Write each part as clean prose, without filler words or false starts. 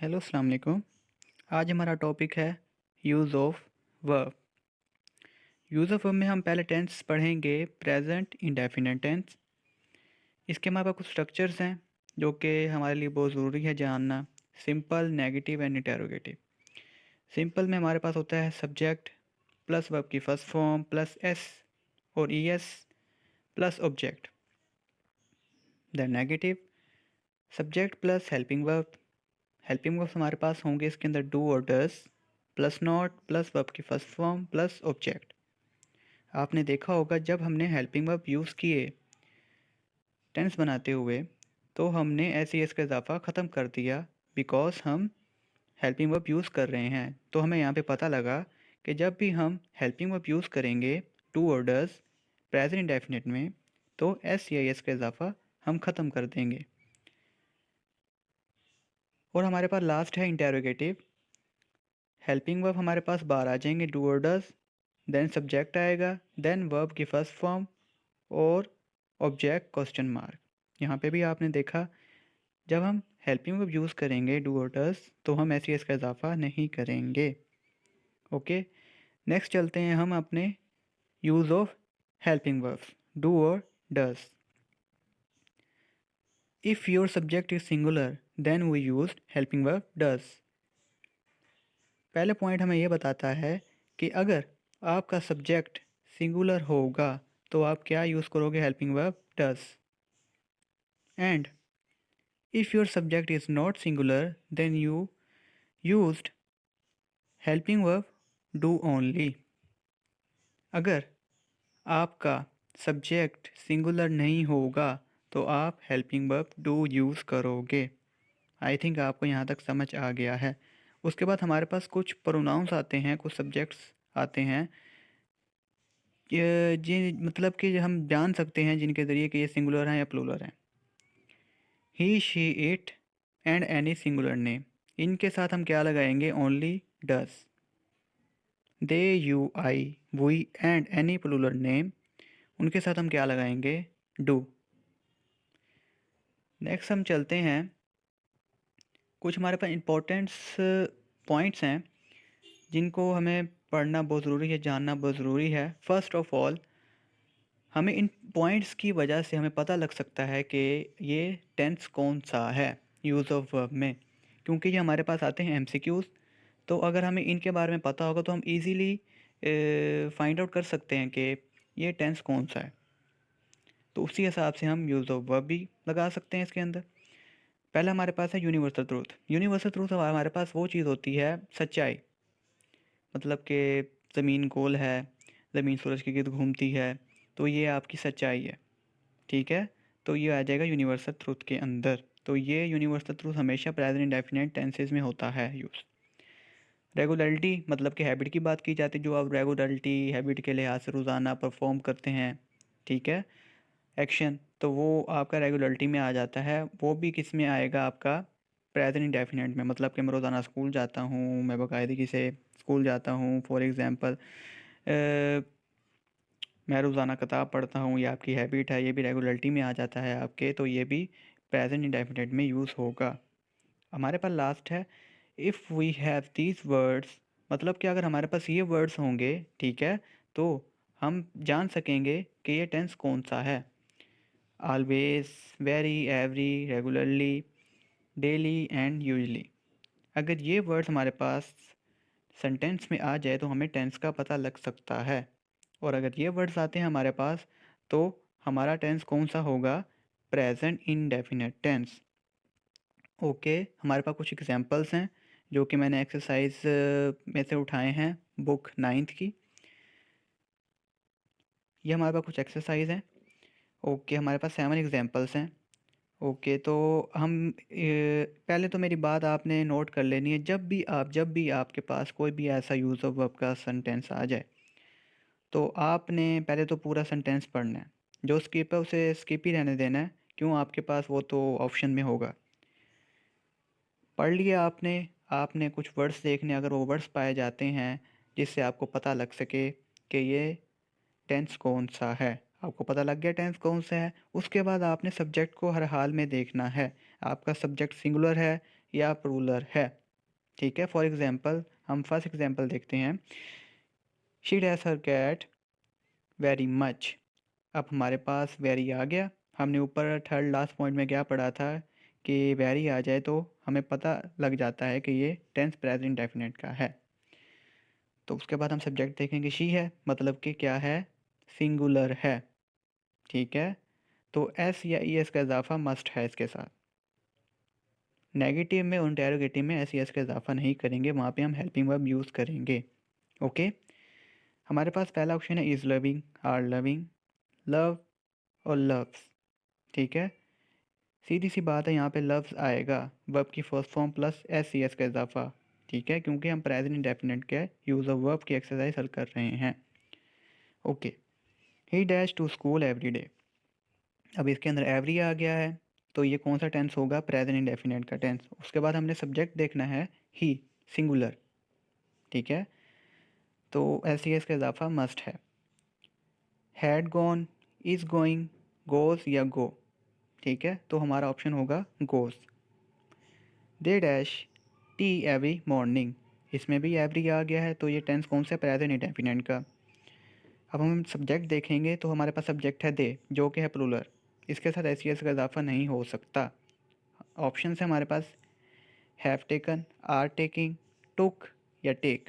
Hello अस्सलाम वालेकुम। आज हमारा टॉपिक है use of verb. Use of verb में हम पहले टेंस पढ़ेंगे, प्रेजेंट इंडेफिनिट टेंस। इसके हमारे पास कुछ स्ट्रक्चर्स हैं जो कि हमारे लिए बहुत ज़रूरी है जानना। Simple, negative and interrogative. Simple में हमारे पास होता है सब्जेक्ट प्लस वर्ब की फर्स्ट फॉर्म प्लस एस और E S plus object. Then negative, subject plus helping verb. Helping verbs हमारे पास होंगे इसके अंदर डू और does plus not plus verb की फर्स्ट फॉर्म प्लस ऑब्जेक्ट। आपने देखा होगा जब हमने हेल्पिंग वर्ब यूज़ किए टेंस बनाते हुए तो हमने एस ई एस का इजाफा ख़त्म कर दिया, बिकॉज हम हेल्पिंग वर्ब यूज़ कर रहे हैं। तो हमें यहाँ पे पता लगा कि जब भी हम हेल्पिंग वर्ब यूज़ करेंगे टू और डस प्रेजेंट इंडेफिनिट में तो एस या एस का इजाफा हम ख़त्म कर देंगे। और हमारे पास लास्ट है इंटेरोगेटिव। हेल्पिंग वर्ब हमारे पास बाहर आ जाएंगे डू और डस, देन सब्जेक्ट आएगा, देन वर्ब की फर्स्ट फॉर्म और ऑब्जेक्ट क्वेश्चन मार्क। यहाँ पे भी आपने देखा जब हम हेल्पिंग वर्ब यूज़ करेंगे डू और डस तो हम एस का इजाफा नहीं करेंगे। ओके, नेक्स्ट चलते हैं हम अपने use of helping verbs do और does. If your subject is singular then we use helping verb does. पहले पॉइंट हमें यह बताता है कि अगर आपका सब्जेक्ट सिंगुलर होगा तो आप क्या यूज़ करोगे, helping verb does. And if your subject is not singular then you used helping verb do only. अगर आपका सब्जेक्ट सिंगुलर नहीं होगा तो आप हेल्पिंग वर्ब डू यूज़ करोगे। आई थिंक आपको यहाँ तक समझ आ गया है। उसके बाद हमारे पास कुछ प्रोनाउंस आते हैं, कुछ सब्जेक्ट्स आते हैं मतलब कि हम जान सकते हैं जिनके ज़रिए कि ये सिंगुलर हैं या प्लूरल हैं। He, she, it and any singular name, इनके साथ हम क्या लगाएंगे, only does. They, you, I, we and any plural name, उनके साथ हम क्या लगाएंगे, डू। नेक्स्ट हम चलते हैं, कुछ हमारे पास इंपॉर्टेंट्स पॉइंट्स हैं जिनको हमें पढ़ना बहुत ज़रूरी है, जानना बहुत ज़रूरी है। फर्स्ट ऑफ ऑल हमें इन पॉइंट्स की वजह से हमें पता लग सकता है कि ये टेंस कौन सा है यूज़ ऑफ वर्ब में, क्योंकि ये हमारे पास आते हैं एमसीक्यूज़। तो अगर हमें इनके बारे में पता होगा तो हम इजीली फाइंड आउट कर सकते हैं कि ये टेंस कौन सा है। तो उसी हिसाब से हम यूज़ ऑफ वर्ब भी लगा सकते हैं इसके अंदर। पहला हमारे पास है यूनिवर्सल ट्रूथ। यूनिवर्सल ट्रूथ हमारे पास वो चीज़ होती है, सच्चाई, मतलब कि ज़मीन गोल है, ज़मीन सूरज के गिर्द घूमती है, तो ये आपकी सच्चाई है। ठीक है, तो ये आ जाएगा यूनिवर्सल ट्रूथ के अंदर। तो ये यूनिवर्सल ट्रूथ हमेशा प्रेजेंट इंडेफिनिट टेंसेस में होता है यूज़। रेगुलरिटी मतलब कि हैबिट की बात की जाती है, जो आप रेगुलरिटी हैबिट के लिहाज से रोज़ाना परफॉर्म करते हैं, ठीक है, एक्शन, तो वो आपका रेगुलरिटी में आ जाता है। वो भी किस में आएगा, आपका प्रेजेंट इंडेफिनिट में। मतलब कि मैं रोज़ाना स्कूल जाता हूँ, मैं बाकायदगी से स्कूल जाता हूँ, फॉर एग्ज़ाम्पल मैं रोज़ाना किताब पढ़ता हूँ, ये आपकी हैबिट है, ये भी रेगुलरिटी में आ जाता है आपके, तो ये भी प्रेजेंट इंडेफिनिट में यूज़ होगा। हमारे पास लास्ट है, if we have these words, मतलब कि अगर हमारे पास ये वर्ड्स होंगे, ठीक है, तो हम जान सकेंगे कि ये टेंस कौन सा है। Always, very, every, regularly, daily and usually. अगर ये वर्ड्स हमारे पास सेंटेंस में आ जाए तो हमें टेंस का पता लग सकता है। और अगर ये वर्ड्स आते हैं हमारे पास तो हमारा टेंस कौन सा होगा, प्रेजेंट इंडेफिनिट टेंस। ओके, हमारे पास कुछ एग्जांपल्स हैं जो कि मैंने एक्सरसाइज में से उठाए हैं बुक 9th की। ये हमारे पास कुछ एक्सरसाइज हैं। ओके, हमारे पास 7 एग्जांपल्स हैं। ओके, तो हम पहले तो मेरी बात आपने नोट कर लेनी है, जब भी आपके पास कोई भी ऐसा यूज़ ऑफ वर्ब का सेंटेंस आ जाए तो आपने पहले तो पूरा सेंटेंस पढ़ना है। जो स्किप है उसे स्किप ही रहने देना है, क्यों, आपके पास वो तो ऑप्शन में होगा। पढ़ लिया आपने, आपने कुछ वर्ड्स देखने, अगर वो वर्ड्स पाए जाते हैं जिससे आपको पता लग सके कि ये टेंस कौन सा है, आपको पता लग गया टेंस कौन सा है, उसके बाद आपने सब्जेक्ट को हर हाल में देखना है। आपका सब्जेक्ट सिंगुलर है या प्लूरल है। ठीक है, फॉर एग्जांपल हम फर्स्ट एग्जांपल देखते हैं। She dash her cat very much. अब हमारे पास वेरी आ गया। हमने ऊपर थर्ड लास्ट पॉइंट में क्या पढ़ा था कि वेरी आ जाए तो हमें पता लग जाता है कि ये टेंस प्रेजेंट डेफिनेट का है। तो उसके बाद हम सब्जेक्ट देखेंगे शी है, मतलब कि क्या है, सिंगुलर है। ठीक है, तो एस या ई एस का इजाफा मस्ट है इसके साथ। नेगेटिव में और इंटेरोगेटिव में एस ई एस का इजाफा नहीं करेंगे, वहाँ पे हम हेल्पिंग वर्ब यूज़ करेंगे। ओके, हमारे पास पहला ऑप्शन है is loving, are loving, love और लव्स। ठीक है, सीधी सी बात है, यहाँ पे लव्स आएगा वर्ब की first form plus S C S का इजाफा। ठीक है, क्योंकि हम प्रेजेंट इंडेफिनिट के यूज़ ऑफ वर्ब की एक्सरसाइज हल कर रहे हैं। Okay, he dash to school every day. अब इसके अंदर एवरी आ गया है, तो ये कौन सा टेंस होगा, प्रेजेंट इंडेफिनिट का टेंस। उसके बाद हमने सब्जेक्ट देखना है ही, सिंगुलर। ठीक है, तो एस सी एस का इजाफा मस्ट है। Had gone, is going, goes या गो। ठीक है, तो हमारा ऑप्शन होगा goes. They dash T every morning, इसमें भी एवरी आ गया है, तो ये टेंस कौन सा, प्रेजेंट इंडेफिनिट का। अब हम सब्जेक्ट देखेंगे तो हमारे पास सब्जेक्ट है दे, जो कि है प्लूरल। इसके साथ एस सी एस का इजाफा नहीं हो सकता। ऑप्शन है हमारे पास हैव टेकन, आर टेकिंग, टुक या टेक।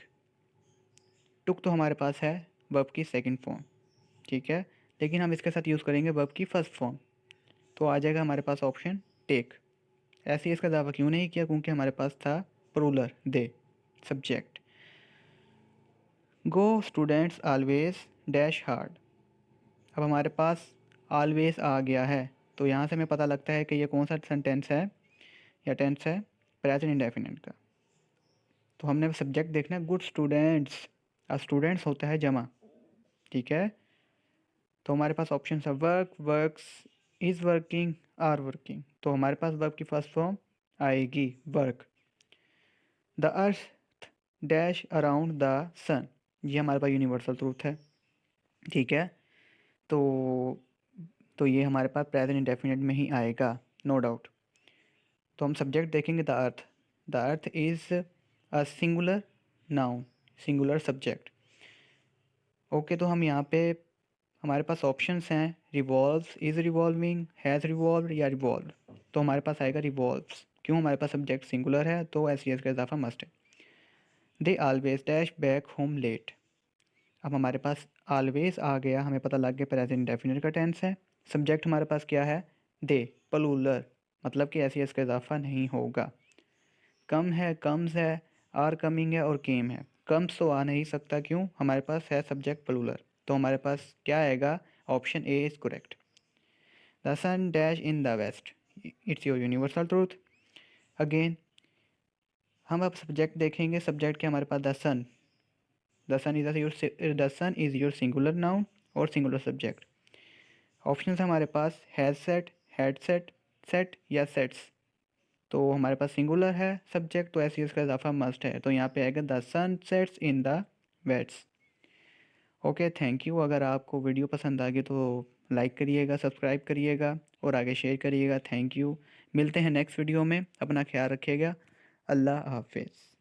टुक तो हमारे पास है वर्ब की सेकंड फॉर्म। ठीक है, लेकिन हम इसके साथ यूज़ करेंगे वर्ब की फर्स्ट फॉर्म, तो आ जाएगा हमारे पास ऑप्शन टेक। ऐसे ही इसका दावा क्यों नहीं किया, क्योंकि हमारे पास था प्लूरल दे, सब्जेक्ट। गो स्टूडेंट्स ऑलवेज डैश हार्ड। अब हमारे पास ऑलवेज आ गया है, तो यहाँ से हमें पता लगता है कि ये कौन सा सेंटेंस है या टेंस है, प्रेजेंट इंडेफिनिट का। तो हमने सब्जेक्ट देखना है गुड स्टूडेंट्स। अब स्टूडेंट्स होता है जमा। ठीक है, तो हमारे पास ऑप्शन है work, works, is working, are working. तो हमारे पास वर्ब की फर्स्ट फॉर्म आएगी work. The earth dash around the sun, ये हमारे पास यूनिवर्सल ट्रूथ है। ठीक है, तो ये हमारे पास प्रेजेंट इंडेफिनिट में ही आएगा, नो डाउट। तो हम सब्जेक्ट देखेंगे the earth. The earth is a singular noun, singular subject. Okay, तो हम यहाँ पे हमारे पास ऑप्शंस हैं revolves, is revolving, has revolve या रिवॉल्व। तो हमारे पास आएगा रिवॉल्व्स, क्यों, हमारे पास सब्जेक्ट सिंगुलर है, तो एस सी एस का इजाफा मस्ट है। They always dash back home late. अब हमारे पास ऑलवेज आ गया, हमें पता लग गया प्रेजेंट इंडेफिनिट का टेंस है। सब्जेक्ट हमारे पास क्या है, दे, प्लूरल, मतलब कि एस सी एस का इजाफा नहीं होगा। कम है, कम्स है, आर कमिंग है और केम है। कम्स तो आ नहीं सकता, क्यों, हमारे पास है सब्जेक्ट प्लूरल। तो हमारे पास क्या आएगा, option A is correct. The sun dash in the west, it's your universal truth. Again हम अब सब्जेक्ट देखेंगे। सब्जेक्ट के हमारे पास the sun, the sun is your singular noun और सिंगुलर सब्जेक्ट। ऑप्शन हमारे पास has set, had set, set या सेट्स। तो हमारे पास सिंगुलर है सब्जेक्ट, तो ऐसे इसका इजाफा मस्ट है, तो यहाँ पे आएगा the sun sets in the वेट्स। Okay, thank you. अगर आपको वीडियो पसंद आ गई तो लाइक करिएगा, सब्सक्राइब करिएगा और आगे शेयर करिएगा। Thank you. मिलते हैं नेक्स्ट वीडियो में, अपना ख्याल रखिएगा। अल्लाह हाफिज़।